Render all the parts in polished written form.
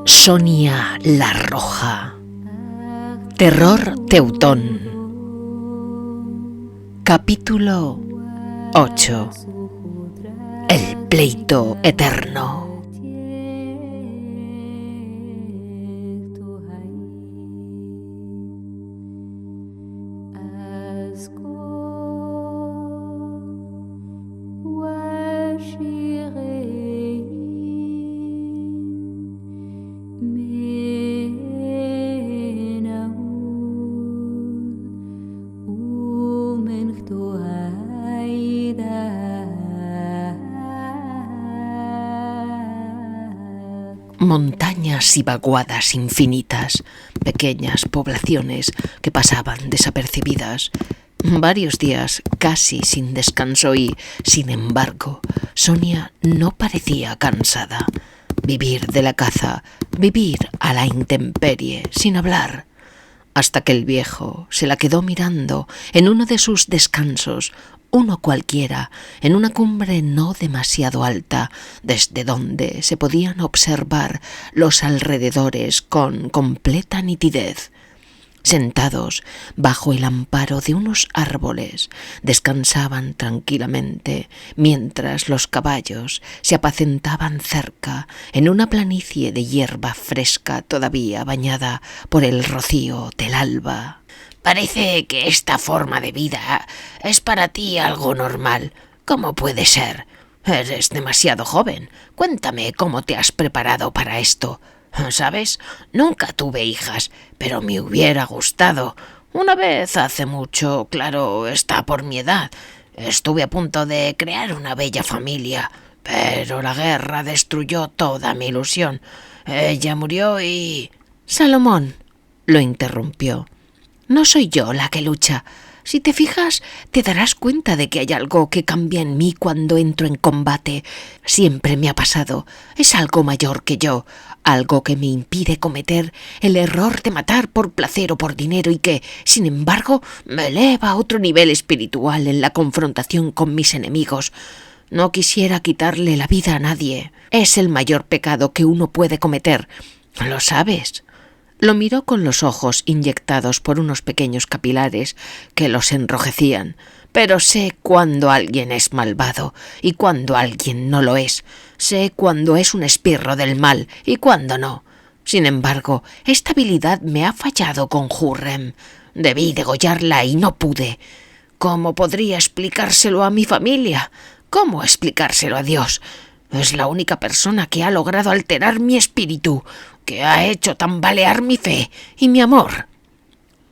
Sonia la Roja. Terror teutón. Capítulo 8. El pleito eterno. Montañas y vaguadas infinitas, pequeñas poblaciones que pasaban desapercibidas, varios días casi sin descanso y, sin embargo, Sonia no parecía cansada. Vivir de la caza, vivir a la intemperie, sin hablar, hasta que el viejo se la quedó mirando en uno de sus descansos, uno cualquiera, en una cumbre no demasiado alta, desde donde se podían observar los alrededores con completa nitidez. Sentados bajo el amparo de unos árboles, descansaban tranquilamente, mientras los caballos se apacentaban cerca, en una planicie de hierba fresca todavía bañada por el rocío del alba. «Parece que esta forma de vida es para ti algo normal. ¿Cómo puede ser? Eres demasiado joven. Cuéntame cómo te has preparado para esto. ¿Sabes? Nunca tuve hijas, pero me hubiera gustado. Una vez hace mucho, claro, está por mi edad. Estuve a punto de crear una bella familia, pero la guerra destruyó toda mi ilusión. Ella murió y...» «Salomón», lo interrumpió, «no soy yo la que lucha. Si te fijas, te darás cuenta de que hay algo que cambia en mí cuando entro en combate. Siempre me ha pasado. Es algo mayor que yo, algo que me impide cometer el error de matar por placer o por dinero y que, sin embargo, me eleva a otro nivel espiritual en la confrontación con mis enemigos. No quisiera quitarle la vida a nadie. Es el mayor pecado que uno puede cometer. ¿Lo sabes?» Lo miró con los ojos inyectados por unos pequeños capilares que los enrojecían. «Pero sé cuando alguien es malvado y cuando alguien no lo es. Sé cuando es un esbirro del mal y cuando no. Sin embargo, esta habilidad me ha fallado con Hurrem. Debí degollarla y no pude. ¿Cómo podría explicárselo a mi familia? ¿Cómo explicárselo a Dios? Es la única persona que ha logrado alterar mi espíritu, que ha hecho tambalear mi fe y mi amor.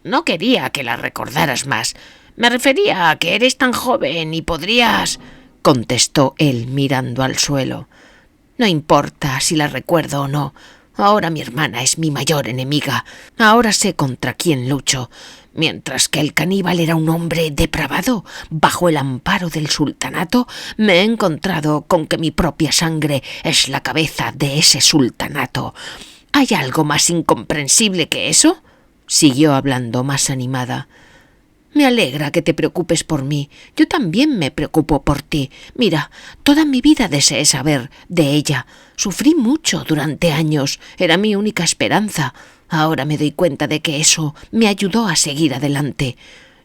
No quería que la recordaras más. Me refería a que eres tan joven y podrías...», contestó él mirando al suelo. «No importa si la recuerdo o no. Ahora mi hermana es mi mayor enemiga. Ahora sé contra quién lucho. Mientras que el caníbal era un hombre depravado, bajo el amparo del sultanato, me he encontrado con que mi propia sangre es la cabeza de ese sultanato. ¿Hay algo más incomprensible que eso?», siguió hablando más animada. «Me alegra que te preocupes por mí. Yo también me preocupo por ti. Mira, toda mi vida deseé saber de ella. Sufrí mucho durante años. Era mi única esperanza. Ahora me doy cuenta de que eso me ayudó a seguir adelante.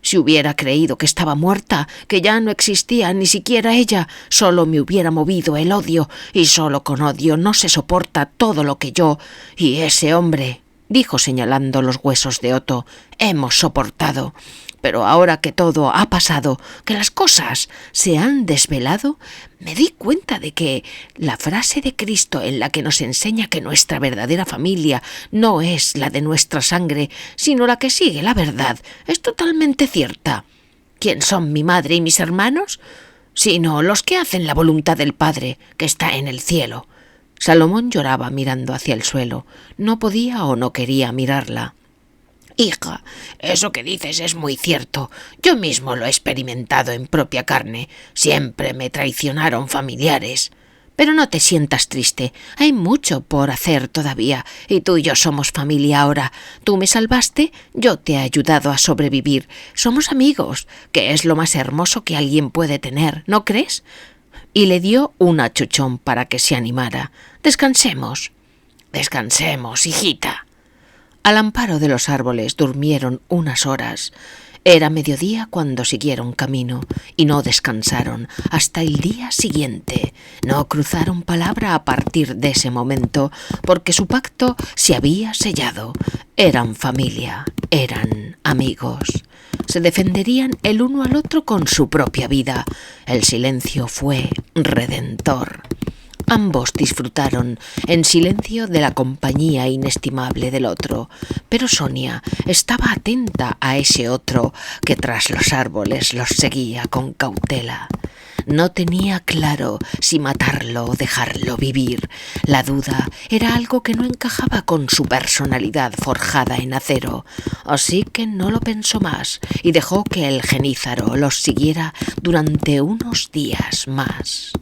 Si hubiera creído que estaba muerta, que ya no existía ni siquiera ella, solo me hubiera movido el odio, y solo con odio no se soporta todo lo que yo y ese hombre», dijo señalando los huesos de Otto, «hemos soportado. Pero ahora que todo ha pasado, que las cosas se han desvelado, me di cuenta de que la frase de Cristo en la que nos enseña que nuestra verdadera familia no es la de nuestra sangre, sino la que sigue la verdad, es totalmente cierta. ¿Quién son mi madre y mis hermanos? Sino los que hacen la voluntad del Padre, que está en el cielo». Salomón lloraba mirando hacia el suelo. No podía o no quería mirarla. «Hija, eso que dices es muy cierto. Yo mismo lo he experimentado en propia carne. Siempre me traicionaron familiares. Pero no te sientas triste, hay mucho por hacer todavía, y tú y yo somos familia ahora. Tú me salvaste, yo te he ayudado a sobrevivir. Somos amigos, que es lo más hermoso que alguien puede tener, ¿no crees? Y le dio un achuchón para que se animara. Descansemos. Descansemos, hijita. Al amparo de los árboles durmieron unas horas. Era mediodía cuando siguieron camino y no descansaron hasta el día siguiente. No cruzaron palabra a partir de ese momento porque su pacto se había sellado. Eran familia, eran amigos. Se defenderían el uno al otro con su propia vida. El silencio fue redentor. Ambos disfrutaron en silencio de la compañía inestimable del otro, pero Sonia estaba atenta a ese otro que tras los árboles los seguía con cautela. No tenía claro si matarlo o dejarlo vivir. La duda era algo que no encajaba con su personalidad forjada en acero, así que no lo pensó más y dejó que el genízaro los siguiera durante unos días más.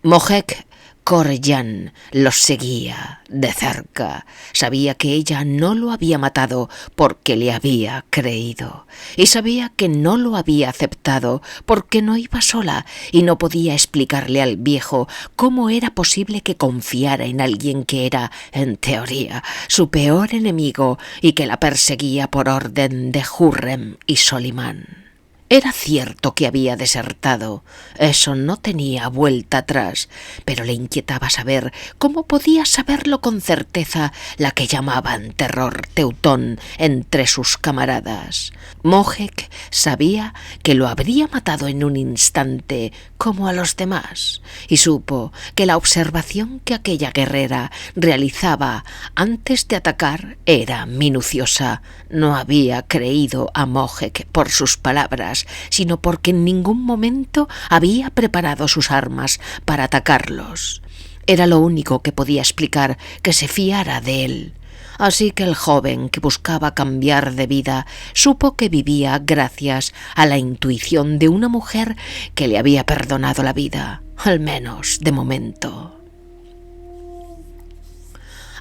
Mohek Koryan los seguía de cerca. Sabía que ella no lo había matado porque le había creído, y sabía que no lo había aceptado porque no iba sola y no podía explicarle al viejo cómo era posible que confiara en alguien que era, en teoría, su peor enemigo y que la perseguía por orden de Hurrem y Solimán. Era cierto que había desertado, eso no tenía vuelta atrás, pero le inquietaba saber cómo podía saberlo con certeza la que llamaban terror teutón entre sus camaradas. Mohek sabía que lo habría matado en un instante como a los demás, y supo que la observación que aquella guerrera realizaba antes de atacar era minuciosa. No había creído a Mohek por sus palabras, sino porque en ningún momento había preparado sus armas para atacarlos. Era lo único que podía explicar que se fiara de él. Así que el joven que buscaba cambiar de vida supo que vivía gracias a la intuición de una mujer que le había perdonado la vida, al menos de momento.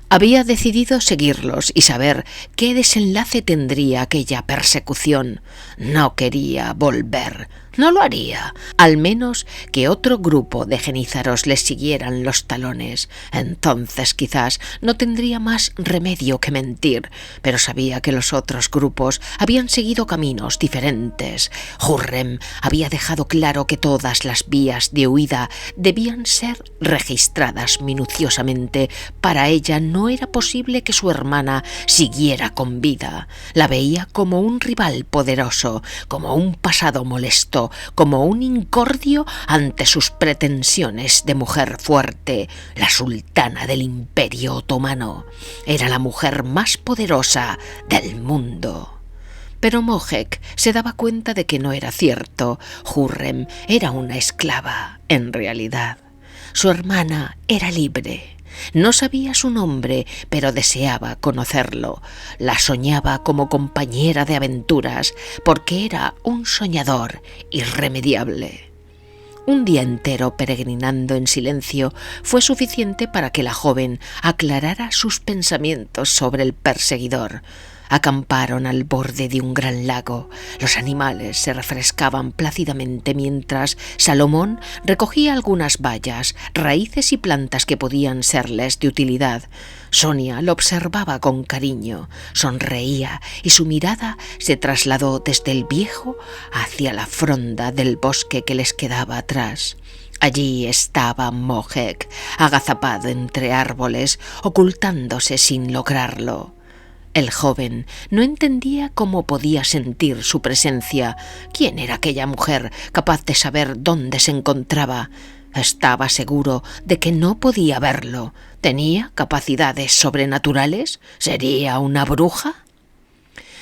Había decidido seguirlos y saber qué desenlace tendría aquella persecución. No quería volver. No lo haría, al menos que otro grupo de genízaros les siguieran los talones. Entonces quizás no tendría más remedio que mentir, pero sabía que los otros grupos habían seguido caminos diferentes. Hurrem había dejado claro que todas las vías de huida debían ser registradas minuciosamente. Para ella no era posible que su hermana siguiera con vida. La veía como un rival poderoso, como un pasado molesto, como un incordio ante sus pretensiones de mujer fuerte. La sultana del Imperio Otomano era la mujer más poderosa del mundo. Pero Mohek se daba cuenta de que no era cierto. Hurrem era una esclava, en realidad. Su hermana era libre. No sabía su nombre, pero deseaba conocerlo. La soñaba como compañera de aventuras, porque era un soñador irremediable. Un día entero peregrinando en silencio fue suficiente para que la joven aclarara sus pensamientos sobre el perseguidor. Acamparon al borde de un gran lago. Los animales se refrescaban plácidamente mientras Salomón recogía algunas bayas, raíces y plantas que podían serles de utilidad. Sonia lo observaba con cariño, sonreía y su mirada se trasladó desde el viejo hacia la fronda del bosque que les quedaba atrás. Allí estaba Mohek, agazapado entre árboles, ocultándose sin lograrlo. El joven no entendía cómo podía sentir su presencia. ¿Quién era aquella mujer capaz de saber dónde se encontraba? Estaba seguro de que no podía verlo. ¿Tenía capacidades sobrenaturales? ¿Sería una bruja?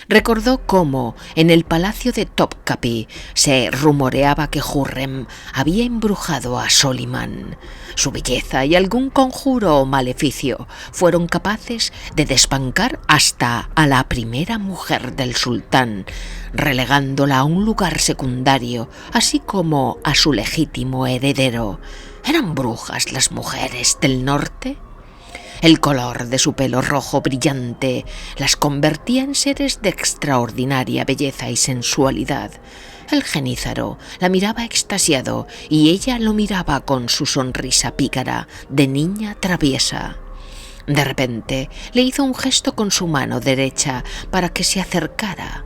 Recordó cómo en el palacio de Topkapi se rumoreaba que Hürrem había embrujado a Solimán. Su belleza y algún conjuro o maleficio fueron capaces de desbancar hasta a la primera mujer del sultán, relegándola a un lugar secundario, así como a su legítimo heredero. ¿Eran brujas las mujeres del norte? El color de su pelo rojo brillante las convertía en seres de extraordinaria belleza y sensualidad. El genízaro la miraba extasiado y ella lo miraba con su sonrisa pícara de niña traviesa. De repente le hizo un gesto con su mano derecha para que se acercara.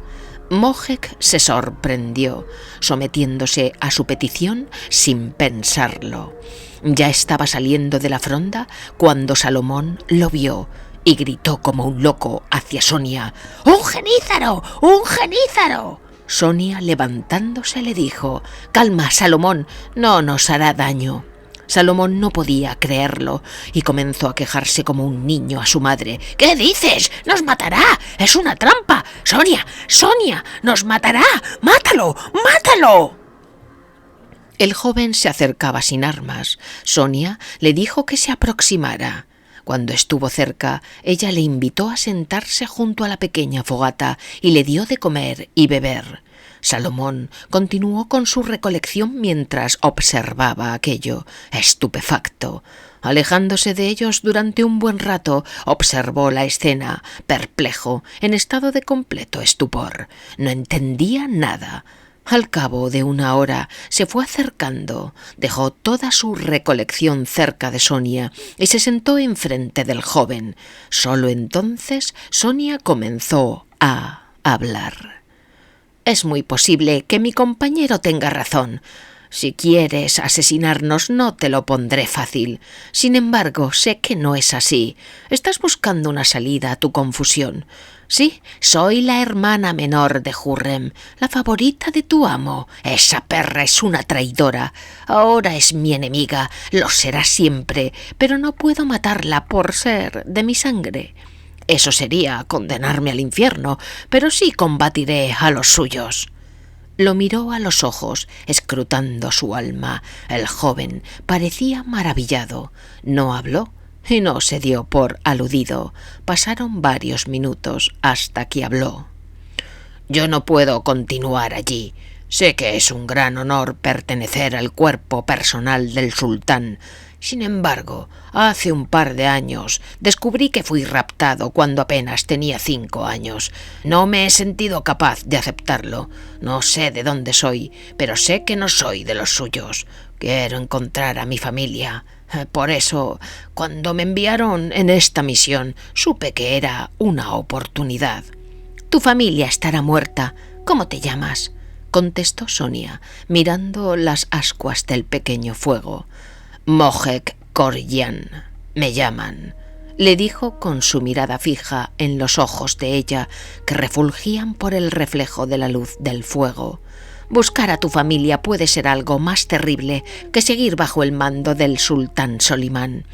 Mohek se sorprendió, sometiéndose a su petición sin pensarlo. Ya estaba saliendo de la fronda cuando Salomón lo vio y gritó como un loco hacia Sonia: ¡Un genízaro! ¡Un genízaro! Sonia, levantándose, le dijo: «Calma, Salomón, no nos hará daño». Salomón no podía creerlo y comenzó a quejarse como un niño a su madre. «¿Qué dices? ¡Nos matará! ¡Es una trampa! ¡Sonia! ¡Sonia! ¡Nos matará! ¡Mátalo! ¡Mátalo!». El joven se acercaba sin armas. Sonia le dijo que se aproximara. Cuando estuvo cerca, ella le invitó a sentarse junto a la pequeña fogata y le dio de comer y beber. Salomón continuó con su recolección mientras observaba aquello, estupefacto. Alejándose de ellos durante un buen rato, observó la escena, perplejo, en estado de completo estupor. No entendía nada. Al cabo de una hora se fue acercando, dejó toda su recolección cerca de Sonia y se sentó enfrente del joven. Solo entonces Sonia comenzó a hablar. «Es muy posible que mi compañero tenga razón. Si quieres asesinarnos no te lo pondré fácil. Sin embargo, sé que no es así. Estás buscando una salida a tu confusión. Sí, soy la hermana menor de Hürrem, la favorita de tu amo. Esa perra es una traidora. Ahora es mi enemiga, lo será siempre, pero no puedo matarla por ser de mi sangre. Eso sería condenarme al infierno, pero sí combatiré a los suyos». Lo miró a los ojos, escrutando su alma. El joven parecía maravillado. No habló y no se dio por aludido. Pasaron varios minutos hasta que habló. «Yo no puedo continuar allí. Sé que es un gran honor pertenecer al cuerpo personal del sultán. Sin embargo, hace un par de años descubrí que fui raptado cuando apenas tenía 5 años. No me he sentido capaz de aceptarlo. No sé de dónde soy, pero sé que no soy de los suyos. Quiero encontrar a mi familia. Por eso, cuando me enviaron en esta misión, supe que era una oportunidad». «Tu familia estará muerta. ¿Cómo te llamas?», contestó Sonia, mirando las ascuas del pequeño fuego. «Mohek Koryan, me llaman», le dijo con su mirada fija en los ojos de ella, que refulgían por el reflejo de la luz del fuego. «Buscar a tu familia puede ser algo más terrible que seguir bajo el mando del sultán Solimán.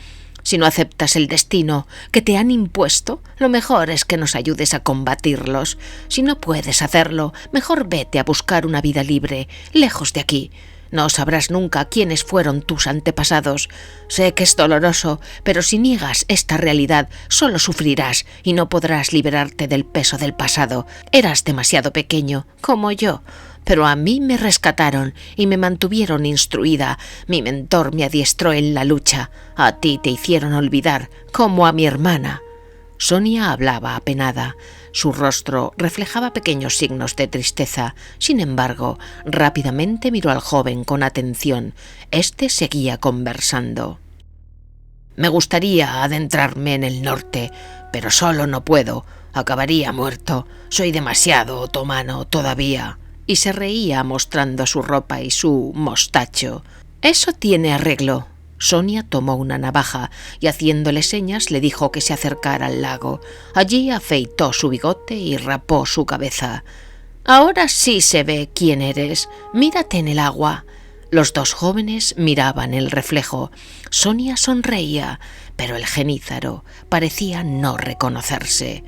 Si no aceptas el destino que te han impuesto, lo mejor es que nos ayudes a combatirlos. Si no puedes hacerlo, mejor vete a buscar una vida libre, lejos de aquí. No sabrás nunca quiénes fueron tus antepasados. Sé que es doloroso, pero si niegas esta realidad, solo sufrirás y no podrás liberarte del peso del pasado. Eras demasiado pequeño, como yo, pero a mí me rescataron y me mantuvieron instruida. Mi mentor me adiestró en la lucha. A ti te hicieron olvidar, como a mi hermana». Sonia hablaba apenada. Su rostro reflejaba pequeños signos de tristeza. Sin embargo, rápidamente miró al joven con atención. Este seguía conversando. «Me gustaría adentrarme en el norte, pero solo no puedo. Acabaría muerto. Soy demasiado otomano todavía». Y se reía mostrando su ropa y su mostacho. «Eso tiene arreglo». Sonia tomó una navaja y haciéndole señas le dijo que se acercara al lago. Allí afeitó su bigote y rapó su cabeza. «Ahora sí se ve quién eres. Mírate en el agua». Los dos jóvenes miraban el reflejo. Sonia sonreía, pero el genízaro parecía no reconocerse.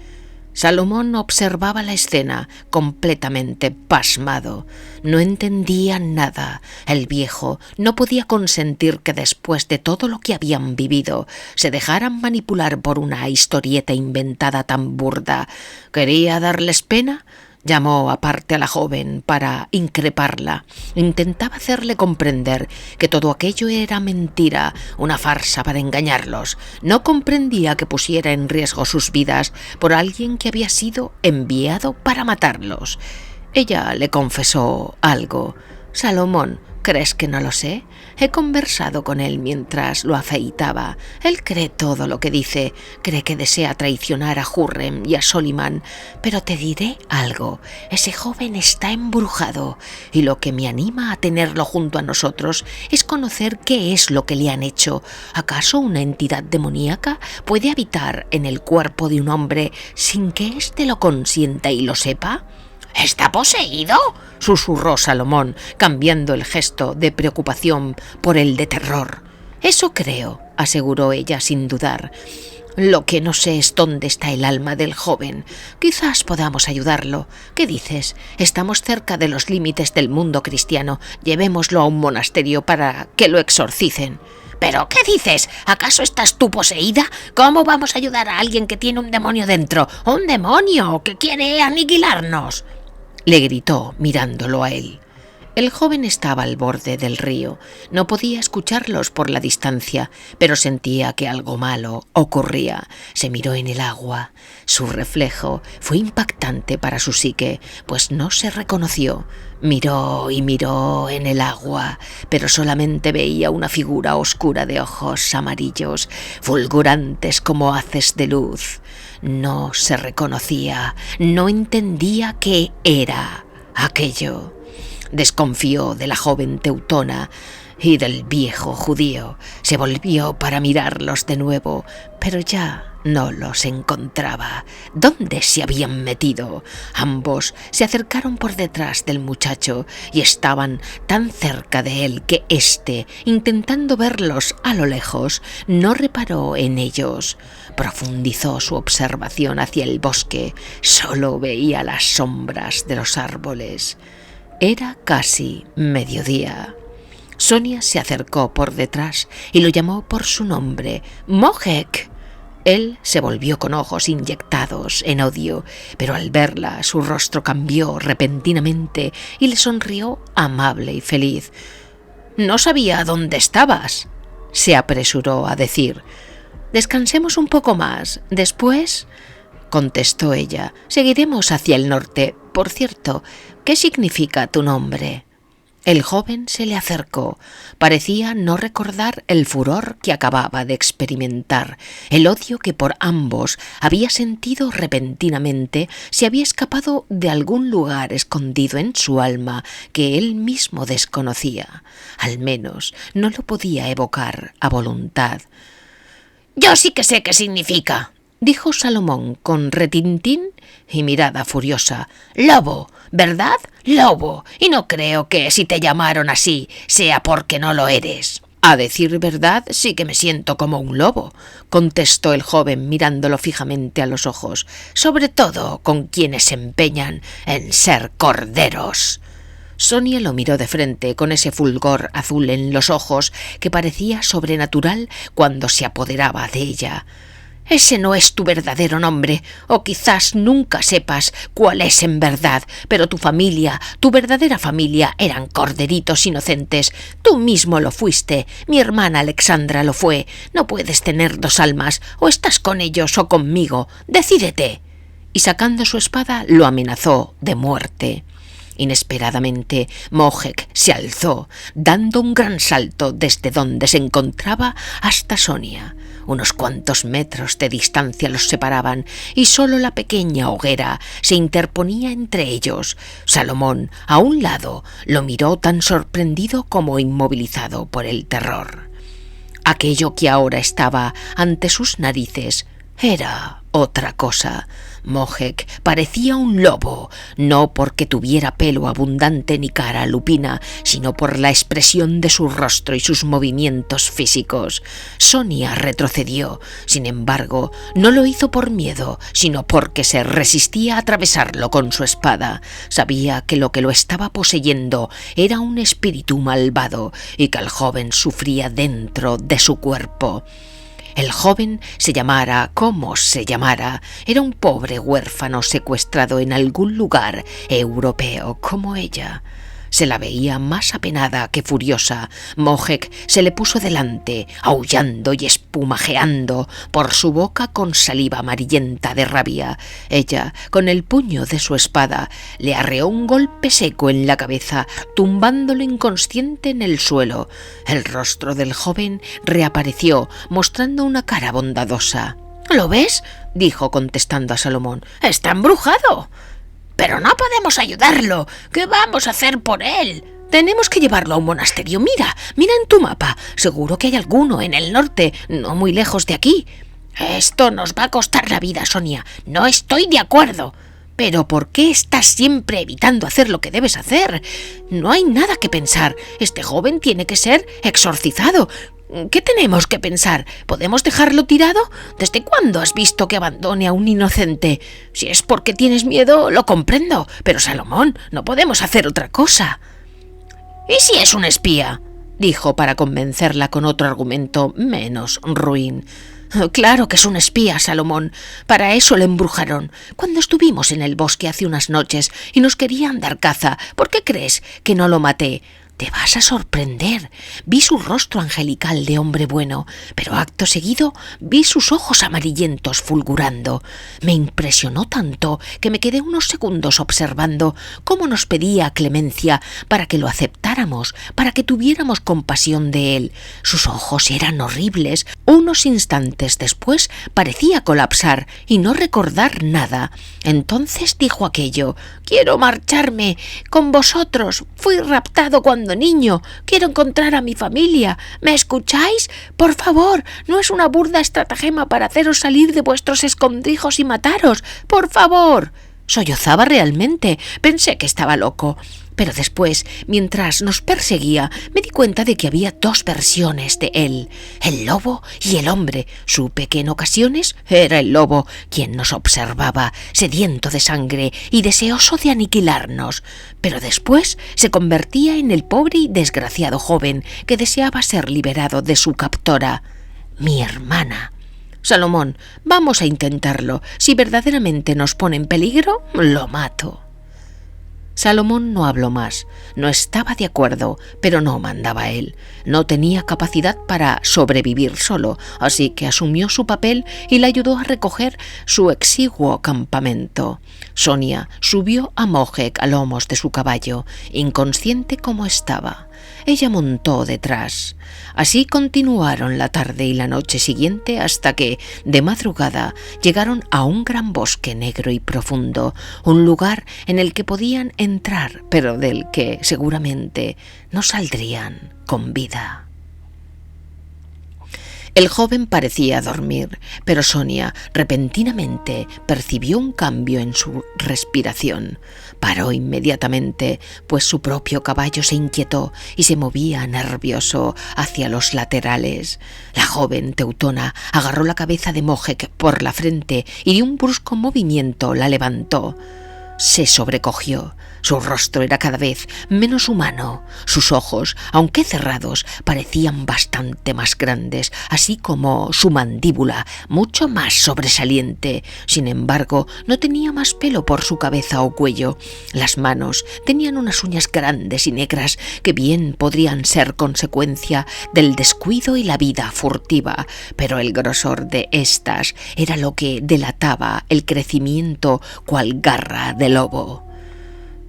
Salomón observaba la escena completamente pasmado. No entendía nada. El viejo no podía consentir que después de todo lo que habían vivido se dejaran manipular por una historieta inventada tan burda. ¿Quería darles pena? Llamó aparte a la joven para increparla. Intentaba hacerle comprender que todo aquello era mentira, una farsa para engañarlos. No comprendía que pusiera en riesgo sus vidas por alguien que había sido enviado para matarlos. Ella le confesó algo. «Salomón, ¿crees que no lo sé? He conversado con él mientras lo afeitaba. Él cree todo lo que dice. Cree que desea traicionar a Hurrem y a Soliman. Pero te diré algo. Ese joven está embrujado. Y lo que me anima a tenerlo junto a nosotros es conocer qué es lo que le han hecho. ¿Acaso una entidad demoníaca puede habitar en el cuerpo de un hombre sin que éste lo consienta y lo sepa?» «¿Está poseído?», susurró Salomón, cambiando el gesto de preocupación por el de terror. «Eso creo», aseguró ella sin dudar. «Lo que no sé es dónde está el alma del joven. Quizás podamos ayudarlo. ¿Qué dices? Estamos cerca de los límites del mundo cristiano. Llevémoslo a un monasterio para que lo exorcicen». «¿Pero qué dices? ¿Acaso estás tú poseída? ¿Cómo vamos a ayudar a alguien que tiene un demonio dentro? ¡Un demonio que quiere aniquilarnos!», le gritó mirándolo a él. El joven estaba al borde del río. No podía escucharlos por la distancia, pero sentía que algo malo ocurría. Se miró en el agua. Su reflejo fue impactante para su psique, pues no se reconoció. Miró y miró en el agua, pero solamente veía una figura oscura de ojos amarillos, fulgurantes como haces de luz. No se reconocía, no entendía qué era aquello. Desconfió de la joven teutona y del viejo judío. Se volvió para mirarlos de nuevo, pero ya no los encontraba. ¿Dónde se habían metido? Ambos se acercaron por detrás del muchacho y estaban tan cerca de él que éste, intentando verlos a lo lejos, no reparó en ellos. Profundizó su observación hacia el bosque. Solo veía las sombras de los árboles. Era casi mediodía. Sonia se acercó por detrás y lo llamó por su nombre, «Mohek». Él se volvió con ojos inyectados en odio, pero al verla su rostro cambió repentinamente y le sonrió amable y feliz. «No sabía dónde estabas», se apresuró a decir. «Descansemos un poco más. Después», contestó ella, «seguiremos hacia el norte. Por cierto, ¿qué significa tu nombre?». El joven se le acercó. Parecía no recordar el furor que acababa de experimentar. El odio que por ambos había sentido repentinamente se había escapado de algún lugar escondido en su alma que él mismo desconocía. Al menos no lo podía evocar a voluntad. «Yo sí que sé qué significa», dijo Salomón con retintín y mirada furiosa. «Lobo, ¿verdad? Lobo. Y no creo que si te llamaron así sea porque no lo eres». «A decir verdad, sí que me siento como un lobo», contestó el joven mirándolo fijamente a los ojos, «sobre todo con quienes se empeñan en ser corderos». Sonia lo miró de frente con ese fulgor azul en los ojos que parecía sobrenatural cuando se apoderaba de ella. «Ese no es tu verdadero nombre, o quizás nunca sepas cuál es en verdad, pero tu familia, tu verdadera familia, eran corderitos inocentes. Tú mismo lo fuiste, mi hermana Alexandra lo fue. No puedes tener dos almas, o estás con ellos o conmigo. ¡Decídete!». Y sacando su espada lo amenazó de muerte. Inesperadamente, Mohek se alzó, dando un gran salto desde donde se encontraba hasta Sonia. Unos cuantos metros de distancia los separaban y solo la pequeña hoguera se interponía entre ellos. Salomón, a un lado, lo miró tan sorprendido como inmovilizado por el terror. Aquello que ahora estaba ante sus narices Era otra cosa. Mohek parecía un lobo, no porque tuviera pelo abundante ni cara lupina, sino por la expresión de su rostro y sus movimientos físicos. Sonia retrocedió. Sin embargo, no lo hizo por miedo, sino porque se resistía a atravesarlo con su espada. Sabía que lo estaba poseyendo era un espíritu malvado y que el joven sufría dentro de su cuerpo. El joven, se llamara como se llamara, era un pobre huérfano secuestrado en algún lugar europeo como ella. Se la veía más apenada que furiosa. Mohek se le puso delante, aullando y espumajeando por su boca con saliva amarillenta de rabia. Ella, con el puño de su espada, le arreó un golpe seco en la cabeza, tumbándolo inconsciente en el suelo. El rostro del joven reapareció, mostrando una cara bondadosa. «¿Lo ves?», dijo contestando a Salomón. «Está embrujado». «Pero no podemos ayudarlo. ¿Qué vamos a hacer por él?» «Tenemos que llevarlo a un monasterio. Mira en tu mapa. Seguro que hay alguno en el norte, no muy lejos de aquí». «Esto nos va a costar la vida, Sonia. No estoy de acuerdo». «¿Pero por qué estás siempre evitando hacer lo que debes hacer? No hay nada que pensar. Este joven tiene que ser exorcizado. ¿Qué tenemos que pensar? ¿Podemos dejarlo tirado? ¿Desde cuándo has visto que abandone a un inocente? Si es porque tienes miedo, lo comprendo. Pero, Salomón, no podemos hacer otra cosa». «¿Y si es un espía?», dijo para convencerla con otro argumento menos ruin. «Claro que es un espía, Salomón. Para eso le embrujaron. Cuando estuvimos en el bosque hace unas noches y nos querían dar caza, ¿por qué crees que no lo maté? Te vas a sorprender. Vi su rostro angelical de hombre bueno, pero acto seguido vi sus ojos amarillentos fulgurando. Me impresionó tanto que me quedé unos segundos observando cómo nos pedía clemencia para que lo aceptáramos, para que tuviéramos compasión de él. Sus ojos eran horribles. Unos instantes después parecía colapsar y no recordar nada. Entonces dijo aquello: «Quiero marcharme con vosotros. Fui raptado cuando niño. Quiero encontrar a mi familia. ¿Me escucháis? Por favor, no es una burda estratagema para haceros salir de vuestros escondrijos y mataros. Por favor». Sollozaba realmente. Pensé que estaba loco. Pero después, mientras nos perseguía, me di cuenta de que había dos versiones de él, el lobo y el hombre. Supe que en ocasiones era el lobo quien nos observaba, sediento de sangre y deseoso de aniquilarnos, pero después se convertía en el pobre y desgraciado joven que deseaba ser liberado de su captora, mi hermana. «Salomón, vamos a intentarlo. Si verdaderamente nos pone en peligro, lo mato». Salomón no habló más. No estaba de acuerdo, pero no mandaba él. No tenía capacidad para sobrevivir solo, así que asumió su papel y le ayudó a recoger su exiguo campamento. Sonia subió a Mohek a lomos de su caballo, inconsciente como estaba. Ella montó detrás. Así continuaron la tarde y la noche siguiente hasta que, de madrugada, llegaron a un gran bosque negro y profundo, un lugar en el que podían entrar, pero del que seguramente no saldrían con vida. El joven parecía dormir, pero Sonia repentinamente percibió un cambio en su respiración. Paró inmediatamente, pues su propio caballo se inquietó y se movía nervioso hacia los laterales. La joven teutona agarró la cabeza de Mohek por la frente y de un brusco movimiento la levantó. Se sobrecogió. Su rostro era cada vez menos humano. Sus ojos, aunque cerrados, parecían bastante más grandes, así como su mandíbula, mucho más sobresaliente. Sin embargo, no tenía más pelo por su cabeza o cuello. Las manos tenían unas uñas grandes y negras que bien podrían ser consecuencia del descuido y la vida furtiva, pero el grosor de estas era lo que delataba el crecimiento cual garra de lobo.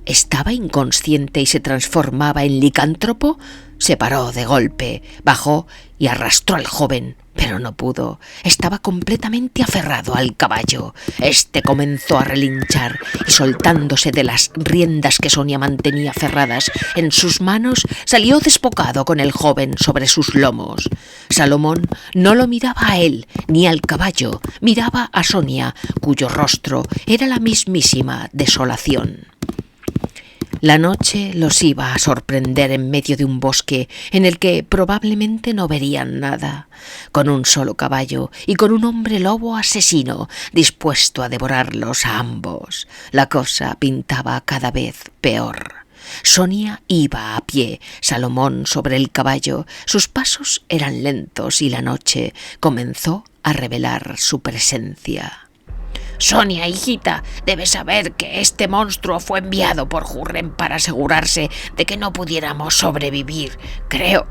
¿Estaba inconsciente y se transformaba en licántropo? Se paró de golpe, bajó y arrastró al joven, pero no pudo. Estaba completamente aferrado al caballo. Este comenzó a relinchar y, soltándose de las riendas que Sonia mantenía aferradas en sus manos, salió desbocado con el joven sobre sus lomos. Salomón no lo miraba a él ni al caballo, miraba a Sonia, cuyo rostro era la mismísima desolación. La noche los iba a sorprender en medio de un bosque en el que probablemente no verían nada, con un solo caballo y con un hombre lobo asesino dispuesto a devorarlos a ambos. La cosa pintaba cada vez peor. Sonia iba a pie, Salomón sobre el caballo. Sus pasos eran lentos y la noche comenzó a revelar su presencia. Sonia, hijita, debes saber que este monstruo fue enviado por Hurrem para asegurarse de que no pudiéramos sobrevivir. Creo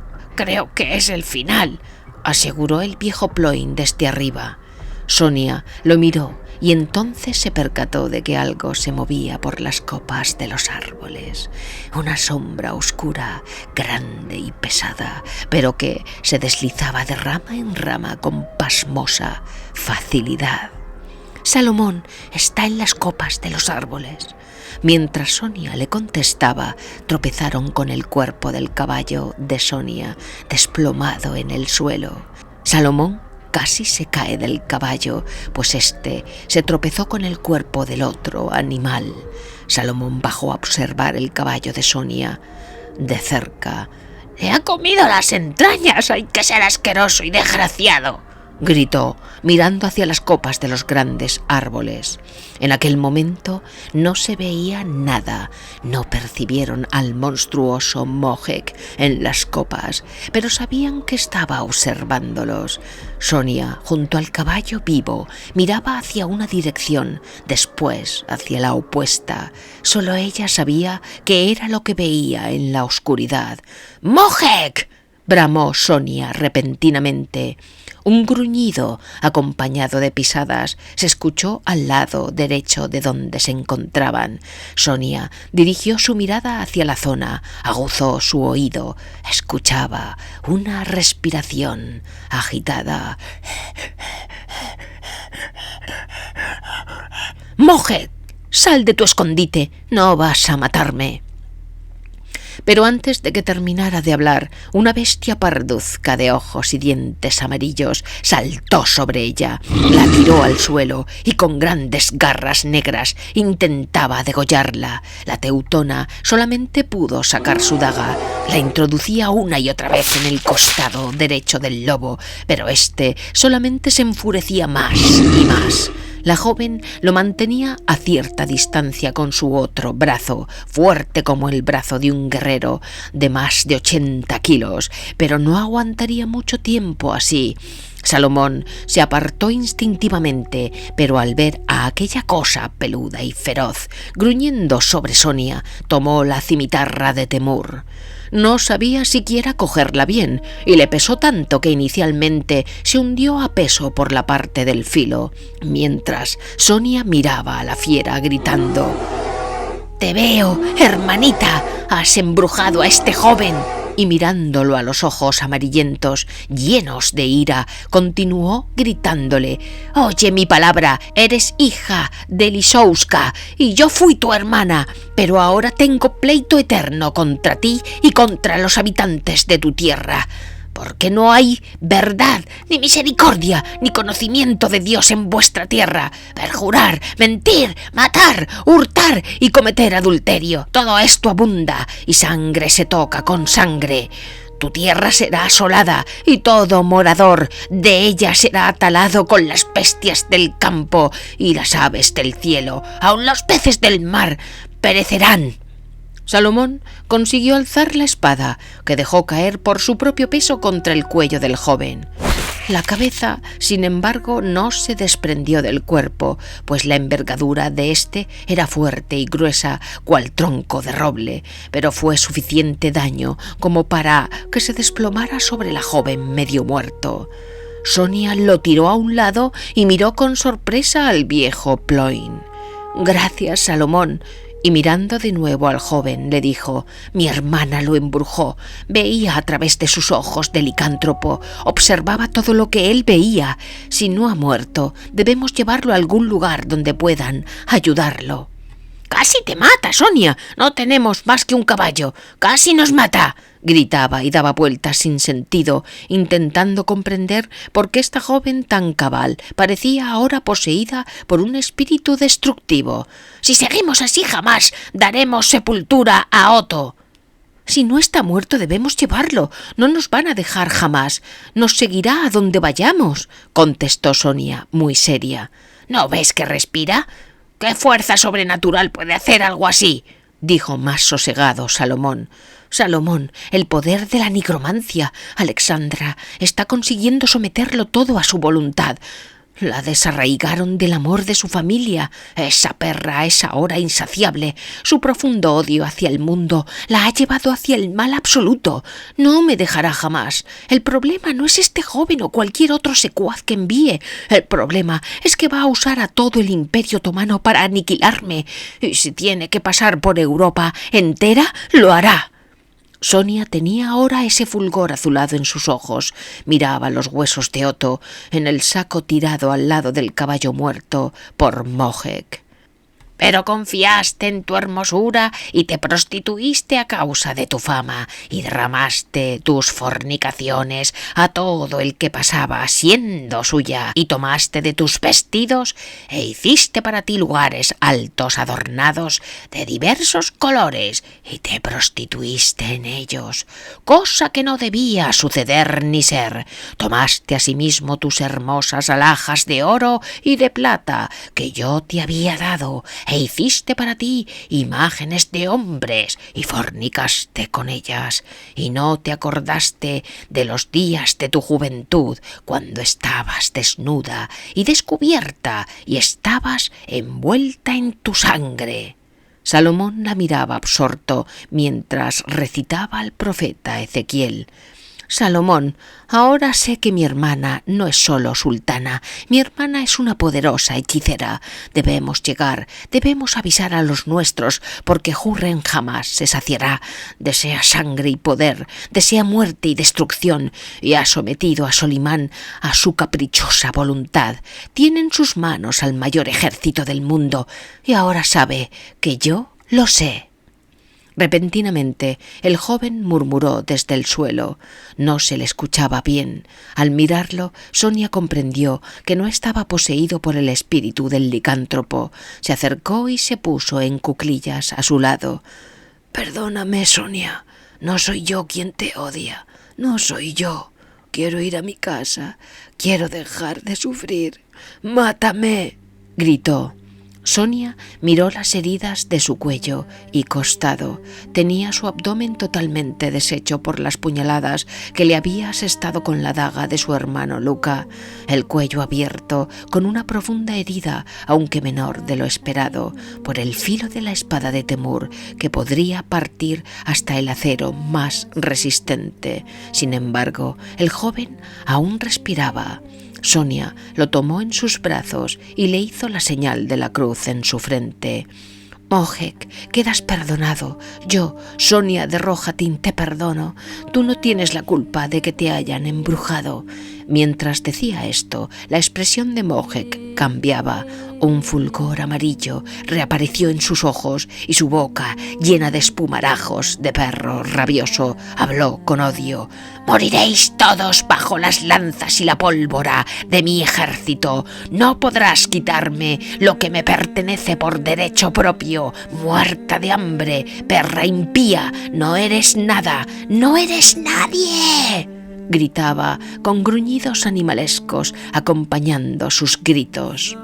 que es el final, aseguró el viejo Ploin desde arriba. Sonia lo miró y entonces se percató de que algo se movía por las copas de los árboles. Una sombra oscura, grande y pesada, pero que se deslizaba de rama en rama con pasmosa facilidad. Salomón está en las copas de los árboles. Mientras Sonia le contestaba, tropezaron con el cuerpo del caballo de Sonia, desplomado en el suelo. Salomón casi se cae del caballo, pues este se tropezó con el cuerpo del otro animal. Salomón bajó a observar el caballo de Sonia de cerca. ¡Le ha comido las entrañas! ¡Hay que ser asqueroso y desgraciado!, gritó, mirando hacia las copas de los grandes árboles. En aquel momento no se veía nada, no percibieron al monstruoso Mohek en las copas, pero sabían que estaba observándolos. Sonia, junto al caballo vivo, miraba hacia una dirección, después hacia la opuesta. Solo ella sabía qué era lo que veía en la oscuridad. ¡Mohek!, bramó Sonia repentinamente. Un gruñido, acompañado de pisadas, se escuchó al lado derecho de donde se encontraban. Sonia dirigió su mirada hacia la zona, aguzó su oído, escuchaba una respiración agitada. ¡Mohek! ¡Sal de tu escondite! ¡No vas a matarme! Pero antes de que terminara de hablar, una bestia parduzca de ojos y dientes amarillos saltó sobre ella, la tiró al suelo y con grandes garras negras intentaba degollarla. La teutona solamente pudo sacar su daga, la introducía una y otra vez en el costado derecho del lobo, pero este solamente se enfurecía más y más. La joven lo mantenía a cierta distancia con su otro brazo, fuerte como el brazo de un guerrero de más de 80 kilos, pero no aguantaría mucho tiempo así. Salomón se apartó instintivamente, pero al ver a aquella cosa peluda y feroz gruñendo sobre Sonia, tomó la cimitarra de Temur. No sabía siquiera cogerla bien, y le pesó tanto que inicialmente se hundió a peso por la parte del filo, mientras Sonia miraba a la fiera gritando: «¡Te veo, hermanita! ¡Has embrujado a este joven!». Y mirándolo a los ojos amarillentos, llenos de ira, continuó gritándole: «Oye mi palabra, eres hija de Lisouska y yo fui tu hermana, pero ahora tengo pleito eterno contra ti y contra los habitantes de tu tierra, porque no hay verdad, ni misericordia, ni conocimiento de Dios en vuestra tierra. Perjurar, mentir, matar, hurtar y cometer adulterio, todo esto abunda, y sangre se toca con sangre. Tu tierra será asolada, y todo morador de ella será atalado con las bestias del campo y las aves del cielo. Aun los peces del mar perecerán». Salomón consiguió alzar la espada, que dejó caer por su propio peso contra el cuello del joven. La cabeza, sin embargo, no se desprendió del cuerpo, pues la envergadura de éste era fuerte y gruesa, cual tronco de roble, pero fue suficiente daño como para que se desplomara sobre la joven medio muerto. Sonia lo tiró a un lado y miró con sorpresa al viejo Ploin. «Gracias, Salomón», y mirando de nuevo al joven le dijo: «Mi hermana lo embrujó. Veía a través de sus ojos de licántropo, observaba todo lo que él veía. Si no ha muerto, debemos llevarlo a algún lugar donde puedan ayudarlo». «Casi te mata, Sonia. No tenemos más que un caballo. Casi nos mata», gritaba y daba vueltas sin sentido, intentando comprender por qué esta joven tan cabal parecía ahora poseída por un espíritu destructivo. «Si seguimos así, jamás daremos sepultura a Otto». «Si no está muerto, debemos llevarlo. No nos van a dejar jamás. Nos seguirá a donde vayamos», contestó Sonia, muy seria. «¿No ves que respira? ¿Qué fuerza sobrenatural puede hacer algo así?», dijo más sosegado Salomón. «Salomón, el poder de la nigromancia. Alexandra está consiguiendo someterlo todo a su voluntad. La desarraigaron del amor de su familia. Esa perra es ahora insaciable. Su profundo odio hacia el mundo la ha llevado hacia el mal absoluto. No me dejará jamás. El problema no es este joven o cualquier otro secuaz que envíe. El problema es que va a usar a todo el Imperio Otomano para aniquilarme. Y si tiene que pasar por Europa entera, lo hará». Sonia tenía ahora ese fulgor azulado en sus ojos. Miraba los huesos de Otto en el saco tirado al lado del caballo muerto por Mohek. «Pero confiaste en tu hermosura y te prostituiste a causa de tu fama y derramaste tus fornicaciones a todo el que pasaba siendo suya y tomaste de tus vestidos e hiciste para ti lugares altos adornados de diversos colores y te prostituiste en ellos, cosa que no debía suceder ni ser. Tomaste asimismo tus hermosas alhajas de oro y de plata que yo te había dado e hiciste para ti imágenes de hombres y fornicaste con ellas, y no te acordaste de los días de tu juventud, cuando estabas desnuda y descubierta y estabas envuelta en tu sangre». Salomón la miraba absorto mientras recitaba al profeta Ezequiel. «Salomón, ahora sé que mi hermana no es solo sultana, mi hermana es una poderosa hechicera. Debemos llegar, debemos avisar a los nuestros, porque Hurrem jamás se saciará. Desea sangre y poder, desea muerte y destrucción, y ha sometido a Solimán a su caprichosa voluntad. Tiene en sus manos al mayor ejército del mundo, y ahora sabe que yo lo sé». Repentinamente el joven murmuró desde el suelo. No se le escuchaba bien. Al mirarlo, Sonia comprendió que no estaba poseído por el espíritu del licántropo. Se acercó y se puso en cuclillas a su lado. «Perdóname, Sonia. No soy yo quien te odia. No soy yo. Quiero ir a mi casa. Quiero dejar de sufrir. ¡Mátame!», gritó. Sonia miró las heridas de su cuello y costado. Tenía su abdomen totalmente deshecho por las puñaladas que le había asestado con la daga de su hermano Luca, el cuello abierto con una profunda herida, aunque menor de lo esperado, por el filo de la espada de Temur, que podría partir hasta el acero más resistente. Sin embargo, el joven aún respiraba. Sonia lo tomó en sus brazos y le hizo la señal de la cruz en su frente. «Mohek, quedas perdonado. Yo, Sonia de Rohatyn, te perdono. Tú no tienes la culpa de que te hayan embrujado». Mientras decía esto, la expresión de Mohek cambiaba. Un fulgor amarillo reapareció en sus ojos y su boca, llena de espumarajos de perro rabioso, habló con odio. «Moriréis todos bajo las lanzas y la pólvora de mi ejército. No podrás quitarme lo que me pertenece por derecho propio. Muerta de hambre, perra impía, no eres nada, no eres nadie», gritaba con gruñidos animalescos acompañando sus gritos.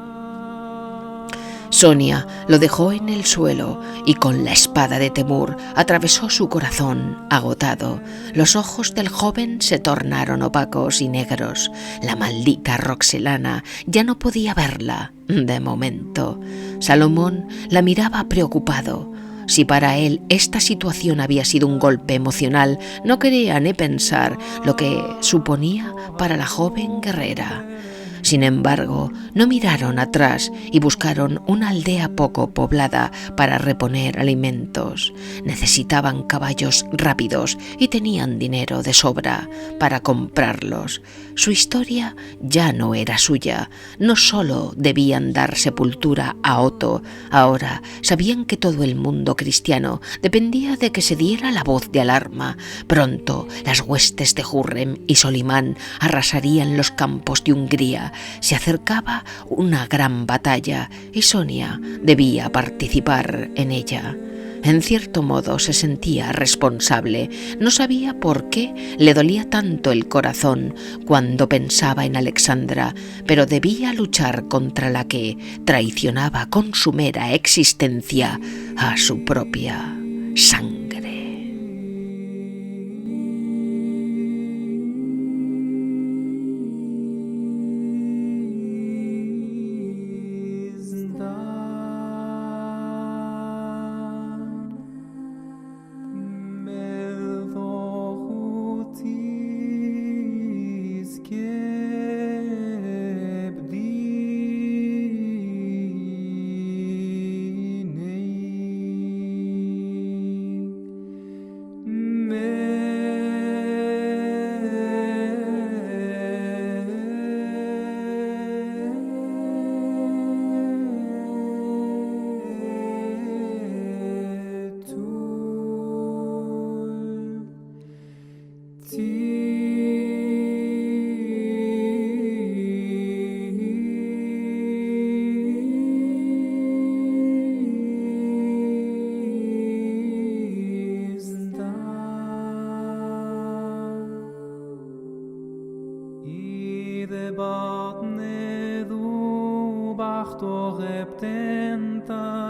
Sonia lo dejó en el suelo y con la espada de Temur atravesó su corazón agotado. Los ojos del joven se tornaron opacos y negros. La maldita Roxelana ya no podía verla de momento. Salomón la miraba preocupado. Si para él esta situación había sido un golpe emocional, no quería ni pensar lo que suponía para la joven guerrera. Sin embargo, no miraron atrás y buscaron una aldea poco poblada para reponer alimentos. Necesitaban caballos rápidos y tenían dinero de sobra para comprarlos. Su historia ya no era suya. No solo debían dar sepultura a Otto, ahora sabían que todo el mundo cristiano dependía de que se diera la voz de alarma. Pronto las huestes de Hürrem y Solimán arrasarían los campos de Hungría. Se acercaba una gran batalla y Sonia debía participar en ella. En cierto modo se sentía responsable. No sabía por qué le dolía tanto el corazón cuando pensaba en Alexandra, pero debía luchar contra la que traicionaba con su mera existencia a su propia sangre. Debatne du bach doch ebtenta